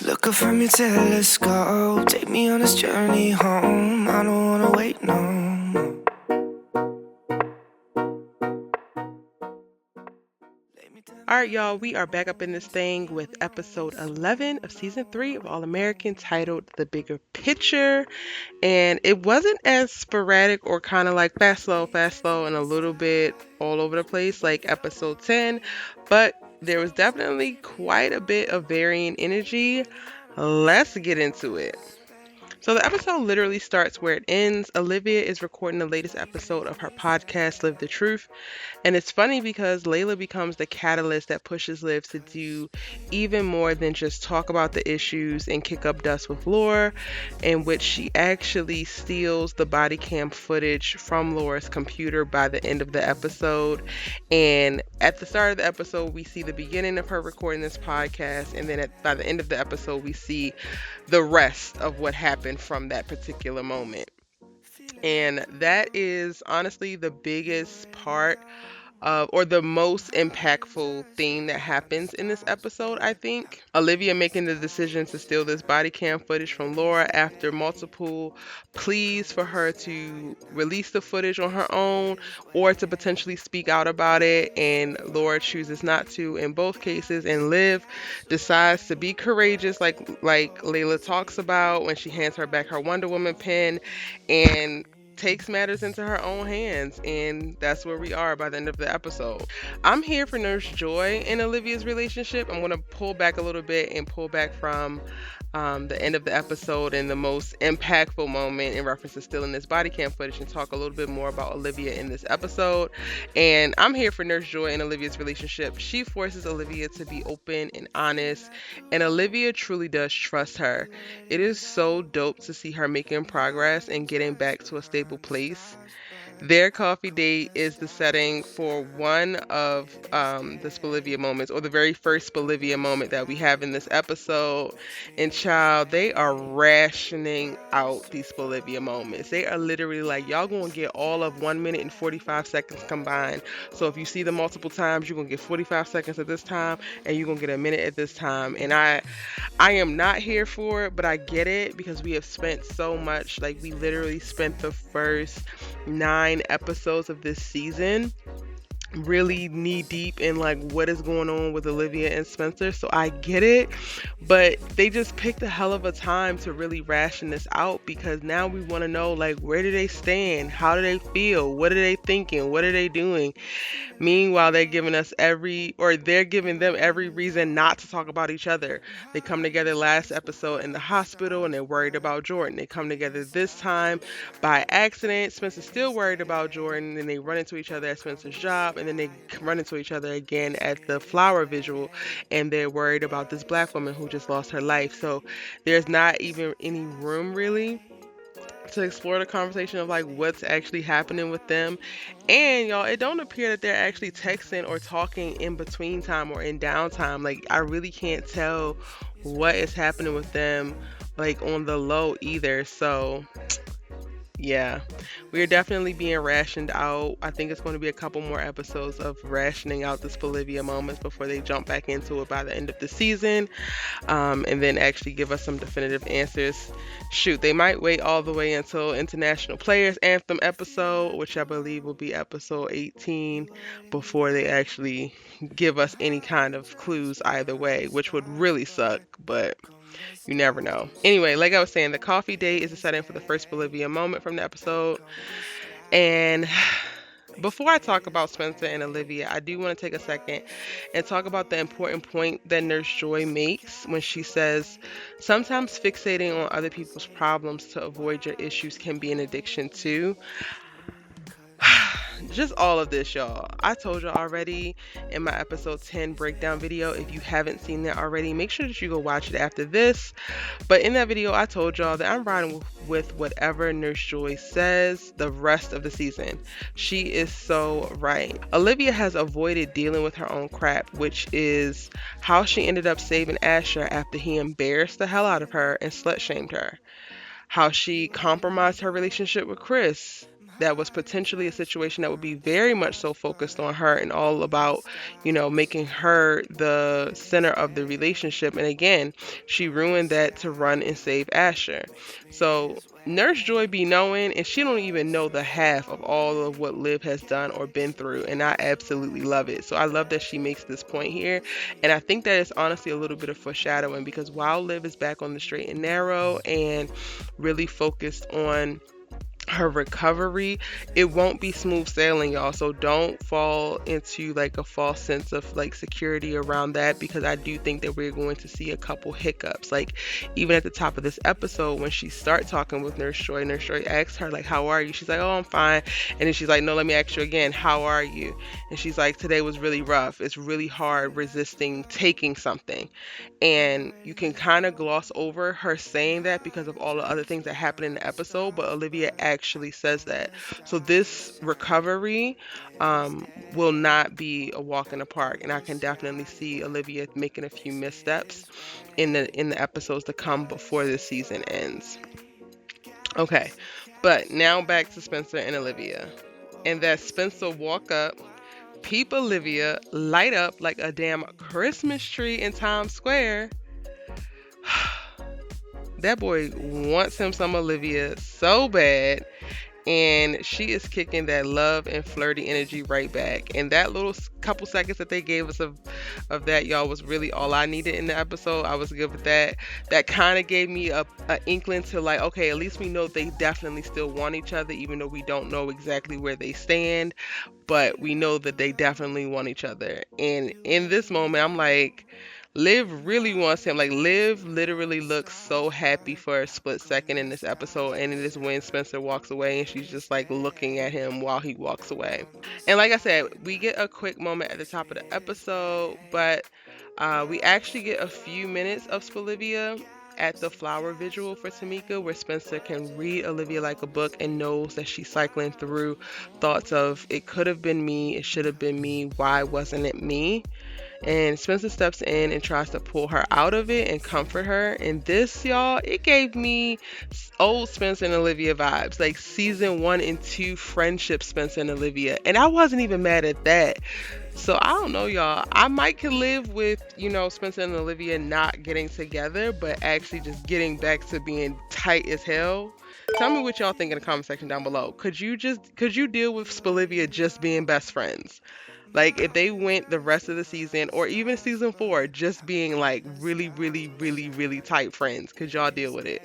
Look up from your telescope, take me on this journey home. I don't wanna wait no more. All right, y'all, we are back up in this thing with episode 11 of season 3 of All American, titled The Bigger Picture. And it wasn't as sporadic or kind of like fast, slow, and a little bit all over the place like episode 10, but there was definitely quite a bit of varying energy. Let's get into it. So the episode literally starts where it ends. Olivia is recording the latest episode of her podcast, Live the Truth. And it's funny because Layla becomes the catalyst that pushes Liv to do even more than just talk about the issues and kick up dust with Laura, in which she actually steals the body cam footage from Laura's computer by the end of the episode. And at the start of the episode, we see the beginning of her recording this podcast, and then by the end of the episode, we see the rest of what happened from that particular moment. And that is honestly the biggest part or the most impactful thing that happens in this episode, I think. Olivia making the decision to steal this body cam footage from Laura after multiple pleas for her to release the footage on her own or to potentially speak out about it, and Laura chooses not to in both cases, and Liv decides to be courageous like Layla talks about when she hands her back her Wonder Woman pen and takes matters into her own hands, and that's where we are by the end of the episode. I'm here for Nurse Joy and Olivia's relationship. I'm going to pull back a little bit and pull back from the end of the episode and the most impactful moment in reference to stealing this body cam footage and talk a little bit more about Olivia in this episode. And I'm here for Nurse Joy and Olivia's relationship. She forces Olivia to be open and honest, and Olivia truly does trust her. It is so dope to see her making progress and getting back to a stable place. Their coffee date is the setting for one of the Bolivia moments, or the very first Bolivia moment that we have in this episode. And child, they are rationing out these Bolivia moments. They are literally like, y'all gonna get all of 1 minute and 45 seconds combined. So if you see them multiple times, you're gonna get 45 seconds at this time, and you're gonna get a minute at this time. And I am not here for it, but I get it because we have spent so much. Like, we literally spent the first 9 episodes of this season really knee deep in like what is going on with Olivia and Spencer, so I get it, but they just picked a hell of a time to really ration this out, because now we want to know, like, where do they stand, how do they feel, what are they thinking, what are they doing. Meanwhile, they're giving them every reason not to talk about each other. They come together last episode in the hospital and they're worried about Jordan. They come together this time by accident. Spencer's still worried about Jordan, and they run into each other at Spencer's job, and then they run into each other again at the flower visual, and they're worried about this black woman who just lost her life. So there's not even any room really to explore the conversation of like what's actually happening with them. And y'all, it don't appear that they're actually texting or talking in between time or in downtime. Like, I really can't tell what is happening with them, like, on the low either. So yeah, we are definitely being rationed out. I think it's going to be a couple more episodes of rationing out this Bolivia moments before they jump back into it by the end of the season, and then actually give us some definitive answers. Shoot, they might wait all the way until International Players Anthem episode, which I believe will be episode 18, before they actually give us any kind of clues either way, which would really suck, but you never know. Anyway, like I was saying, the coffee date is the setting for the first Bolivia moment from the episode. And before I talk about Spencer and Olivia, I do want to take a second and talk about the important point that Nurse Joy makes when she says, sometimes fixating on other people's problems to avoid your issues can be an addiction too. Just all of this, y'all. I told y'all already in my episode 10 breakdown video. If you haven't seen that already, make sure that you go watch it after this. But in that video, I told y'all that I'm riding with whatever Nurse Joy says the rest of the season. She is so right. Olivia has avoided dealing with her own crap, which is how she ended up saving Asher after he embarrassed the hell out of her and slut shamed her. How she compromised her relationship with Chris, that was potentially a situation that would be very much so focused on her and all about, making her the center of the relationship. And again, she ruined that to run and save Asher. So Nurse Joy be knowing, and she don't even know the half of all of what Liv has done or been through, and I absolutely love it. So I love that she makes this point here, and I think that it's honestly a little bit of foreshadowing, because while Liv is back on the straight and narrow and really focused on her recovery, it won't be smooth sailing, y'all. So don't fall into like a false sense of like security around that, because I do think that we're going to see a couple hiccups. Like even at the top of this episode, when she starts talking with Nurse Joy asks her like, how are you? She's like, oh, I'm fine. And then she's like, no, let me ask you again, how are you? And she's like, today was really rough. It's really hard resisting taking something. And you can kind of gloss over her saying that because of all the other things that happen in the episode, but Olivia actually says that. So this recovery will not be a walk in the park, and I can definitely see Olivia making a few missteps in the episodes to come before this season ends. Okay, but now back to Spencer and Olivia, and that Spencer walk up, peep Olivia, light up like a damn Christmas tree in Times Square. That boy wants him some Olivia so bad, and she is kicking that love and flirty energy right back. And that little couple seconds that they gave us of that, y'all, was really all I needed in the episode. I was good with that. That kind of gave me a inkling to like, okay, at least we know they definitely still want each other, even though we don't know exactly where they stand, but we know that they definitely want each other. And in this moment, I'm like, Liv really wants him. Like, Liv literally looks so happy for a split second in this episode, and it is when Spencer walks away and she's just like looking at him while he walks away. And like I said, we get a quick moment at the top of the episode, but we actually get a few minutes of Olivia at the flower vigil for Tamika, where Spencer can read Olivia like a book and knows that she's cycling through thoughts of, it could have been me, it should have been me, why wasn't it me? And Spencer steps in and tries to pull her out of it and comfort her. And this, y'all, it gave me old Spencer and Olivia vibes, like season 1 and 2 friendship Spencer and Olivia. And I wasn't even mad at that. So I don't know, y'all. I might can live with, Spencer and Olivia not getting together, but actually just getting back to being tight as hell. Tell me what y'all think in the comment section down below. Could you deal with Spolivia just being best friends? Like, if they went the rest of the season, or even season 4, just being like really, really, really, really tight friends, could y'all deal with it?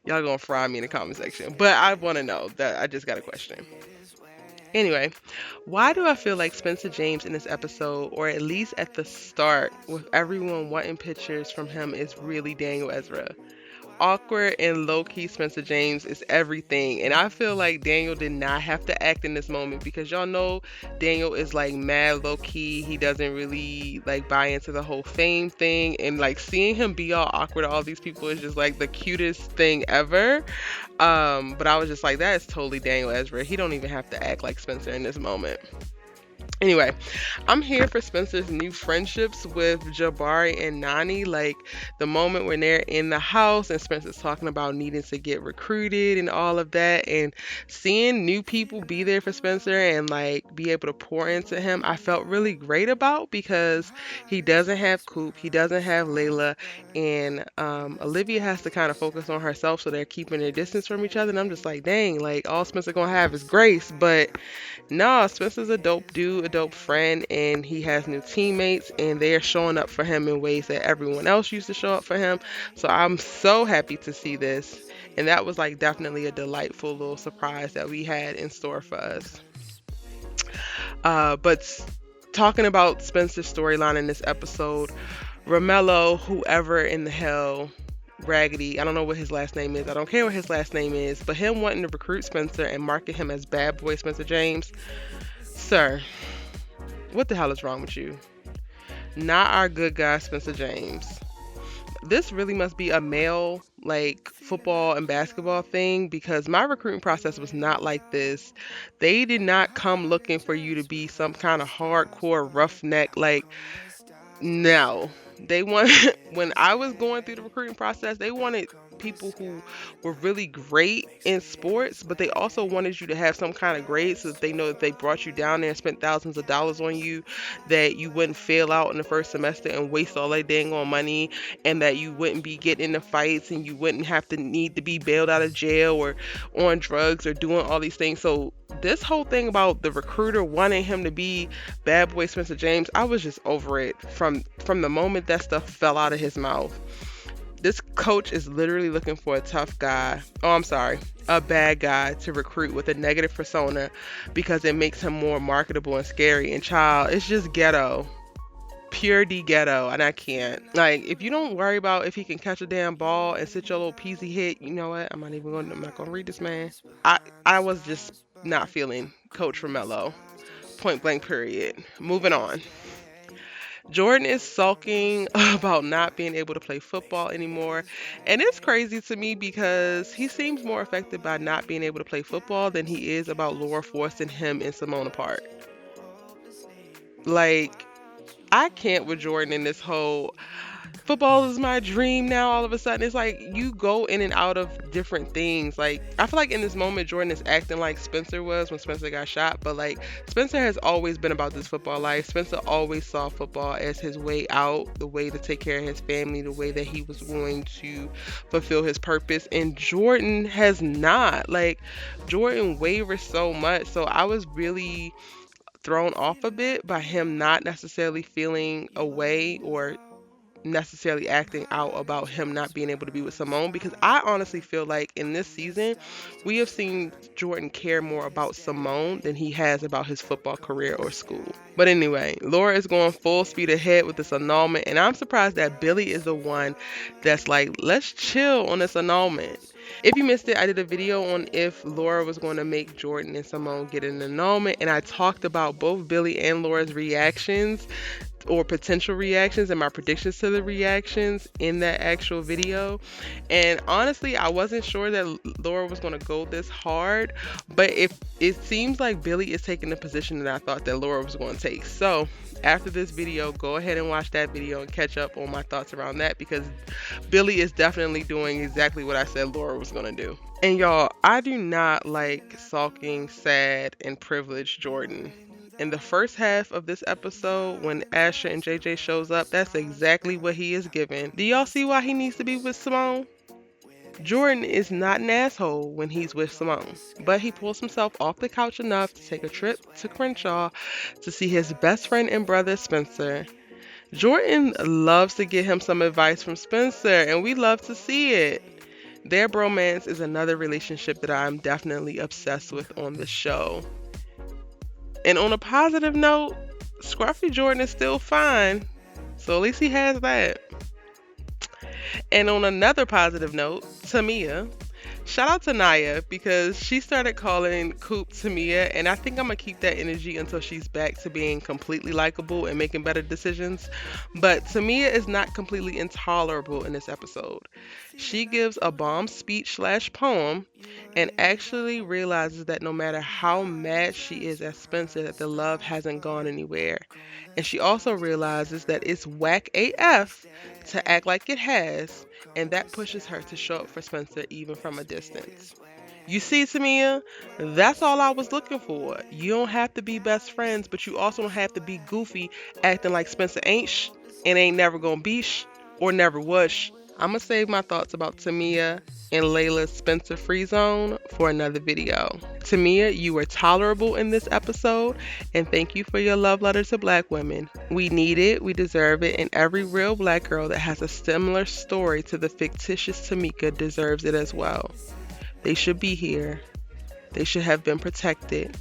Y'all gonna fry me in the comment section. But I want to know. That I just got a question. Anyway, why do I feel like Spencer James in this episode, or at least at the start, with everyone wanting pictures from him, is really Daniel Ezra? Awkward and low-key Spencer James is everything, and I feel like Daniel did not have to act in this moment, because y'all know Daniel is like mad low-key. He doesn't really like buy into the whole fame thing, and like seeing him be all awkward to all these people is just like the cutest thing ever. But I was just like, that is totally Daniel Ezra. He don't even have to act like Spencer in this moment. Anyway, I'm here for Spencer's new friendships with Jabari and Nani. Like, the moment when they're in the house and Spencer's talking about needing to get recruited and all of that, and seeing new people be there for Spencer and like be able to pour into him, I felt really great about, because he doesn't have Coop, he doesn't have Layla, and Olivia has to kind of focus on herself, so they're keeping their distance from each other. And I'm just like, dang, like all Spencer gonna have is Grace. But no, Spencer's a dope dude, a dope friend, and he has new teammates, and they are showing up for him in ways that everyone else used to show up for him. So I'm so happy to see this. And that was like definitely a delightful little surprise that we had in store for us. But talking about Spencer's storyline in this episode, Romello, whoever in the hell, Raggedy, I don't know what his last name is. I don't care what his last name is, but him wanting to recruit Spencer and market him as bad boy Spencer James, sir, what the hell is wrong with you? Not our good guy Spencer James. This really must be a male like football and basketball thing, because my recruiting process was not like this. They did not come looking for you to be some kind of hardcore roughneck. Like, no. They want when I was going through the recruiting process, they wanted people who were really great in sports, but they also wanted you to have some kind of grade so that they know that they brought you down there and spent thousands of dollars on you, that you wouldn't fail out in the first semester and waste all that dang on money, and that you wouldn't be getting into fights and you wouldn't have to need to be bailed out of jail or on drugs or doing all these things. So this whole thing about the recruiter wanting him to be bad boy Spencer James, I was just over it from the moment that stuff fell out of his mouth. This coach is literally looking for a tough guy. Oh, I'm sorry, a bad guy to recruit with a negative persona because it makes him more marketable and scary. And child, it's just ghetto. Pure D ghetto, and I can't. Like, if you don't worry about if he can catch a damn ball and sit your little peasy hit, you know what? I'm not gonna read this man. I was just not feeling Coach Romello. Point blank period. Moving on. Jordan is sulking about not being able to play football anymore. And it's crazy to me because he seems more affected by not being able to play football than he is about Laura forcing him and Simone apart. Like, I can't with Jordan in this whole football is my dream now. All of a sudden, it's like you go in and out of different things. Like, I feel like in this moment, Jordan is acting like Spencer was when Spencer got shot. But like, Spencer has always been about this football life. Spencer always saw football as his way out, the way to take care of his family, the way that he was going to fulfill his purpose. And Jordan has not. Like, Jordan wavers so much. So I was really thrown off a bit by him not necessarily feeling a way or necessarily acting out about him not being able to be with Simone, because I honestly feel like in this season we have seen Jordan care more about Simone than he has about his football career or school. But anyway, Laura is going full speed ahead with this annulment, and I'm surprised that Billy is the one that's like, let's chill on this annulment. If you missed it, I did a video on if Laura was going to make Jordan and Simone get an annulment, and I talked about both Billy and Laura's reactions or potential reactions and my predictions to the reactions in that actual video. And honestly, I wasn't sure that Laura was going to go this hard, but if it seems like Billy is taking the position that I thought that Laura was going to take. So after this video, go ahead and watch that video and catch up on my thoughts around that, because Billy is definitely doing exactly what I said Laura was going to do. And y'all, I do not like sulking, sad, and privileged Jordan. In the first half of this episode, when Asher and JJ shows up, that's exactly what he is given. Do y'all see why he needs to be with Simone? Jordan is not an asshole when he's with Simone, but he pulls himself off the couch enough to take a trip to Crenshaw to see his best friend and brother Spencer. Jordan loves to get him some advice from Spencer, and we love to see it. Their bromance is another relationship that I'm definitely obsessed with on the show. And on a positive note, Scruffy Jordan is still fine. So at least he has that. And on another positive note, Tamia. Shout out to Naya, because she started calling Coop Tamia, and I think I'm going to keep that energy until she's back to being completely likable and making better decisions. But Tamia is not completely intolerable in this episode. She gives a bomb speech / poem and actually realizes that no matter how mad she is at Spencer, that the love hasn't gone anywhere. And she also realizes that it's whack AF to act like it has, and that pushes her to show up for Spencer even from a distance. You see, Tamia, that's all I was looking for. You don't have to be best friends, but you also don't have to be goofy acting like Spencer ain't and ain't never gonna be or never was. I'm gonna save my thoughts about Tamia and Layla's Spencer free zone for another video. Tamia, you were tolerable in this episode, and thank you for your love letter to Black women. We need it, we deserve it, and every real Black girl that has a similar story to the fictitious Tamika deserves it as well. They should be here. They should have been protected.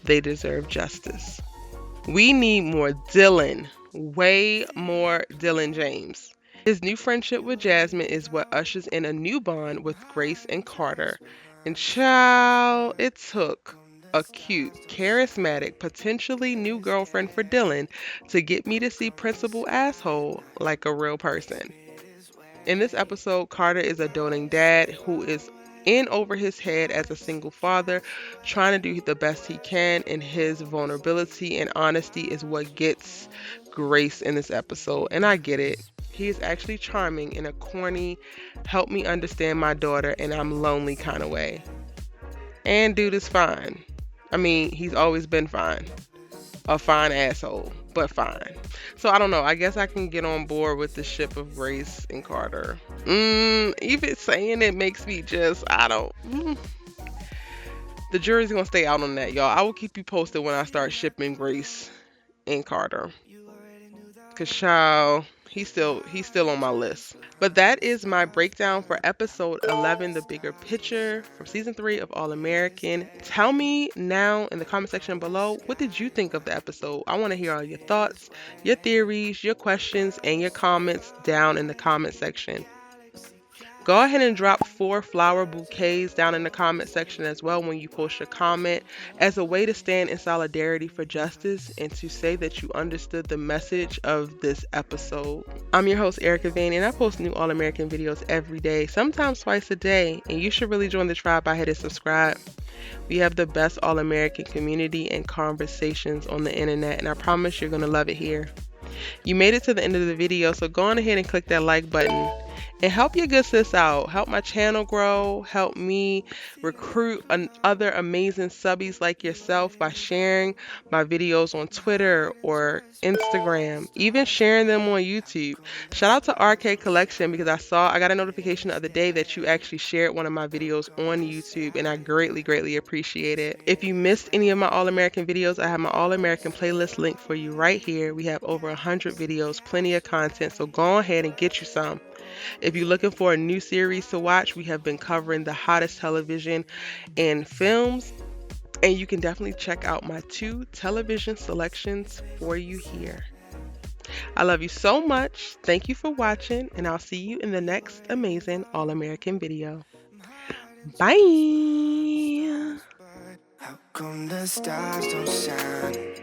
They deserve justice. We need more Dillon, way more Dillon James. His new friendship with Jasmine is what ushers in a new bond with Grace and Carter. And child, it took a cute, charismatic, potentially new girlfriend for Dillon to get me to see Principal Asshole like a real person. In this episode, Carter is a doting dad who is in over his head as a single father, trying to do the best he can, and his vulnerability and honesty is what gets Grace in this episode. And I get it. He is actually charming in a corny, help me understand my daughter and I'm lonely kind of way. And dude is fine. I mean, he's always been fine. A fine asshole, but fine. So I don't know. I guess I can get on board with the ship of Grace and Carter. Even saying it makes me just, I don't. The jury's gonna stay out on that, y'all. I will keep you posted when I start shipping Grace and Carter. Cause child, he's still on my list. But that is my breakdown for episode 11, The Bigger Picture, from season 3 of All American. Tell me now in the comment section below, what did you think of the episode? I want to hear all your thoughts, your theories, your questions, and your comments down in the comment section. Go ahead and drop 4 flower bouquets down in the comment section as well when you post your comment, as a way to stand in solidarity for justice and to say that you understood the message of this episode. I'm your host, Erica Vane, and I post new All American videos every day, sometimes twice a day, and you should really join the tribe by hitting subscribe. We have the best All American community and conversations on the internet, and I promise you're going to love it here. You made it to the end of the video, so go on ahead and click that like button and help your good sis out. Help my channel grow. Help me recruit other amazing subbies like yourself by sharing my videos on Twitter or Instagram, even sharing them on YouTube. Shout out to RK Collection because I got a notification the other day that you actually shared one of my videos on YouTube, and I greatly appreciate it. If you missed any of my All American videos, I have my All American playlist link for you right here. We have over 100 videos, plenty of content, so go ahead and get you some. If you're looking for a new series to watch, we have been covering the hottest television and films, and you can definitely check out my 2 television selections for you here. I love you so much. Thank you for watching, and I'll see you in the next amazing All American video. Bye. How come the stars don't shine?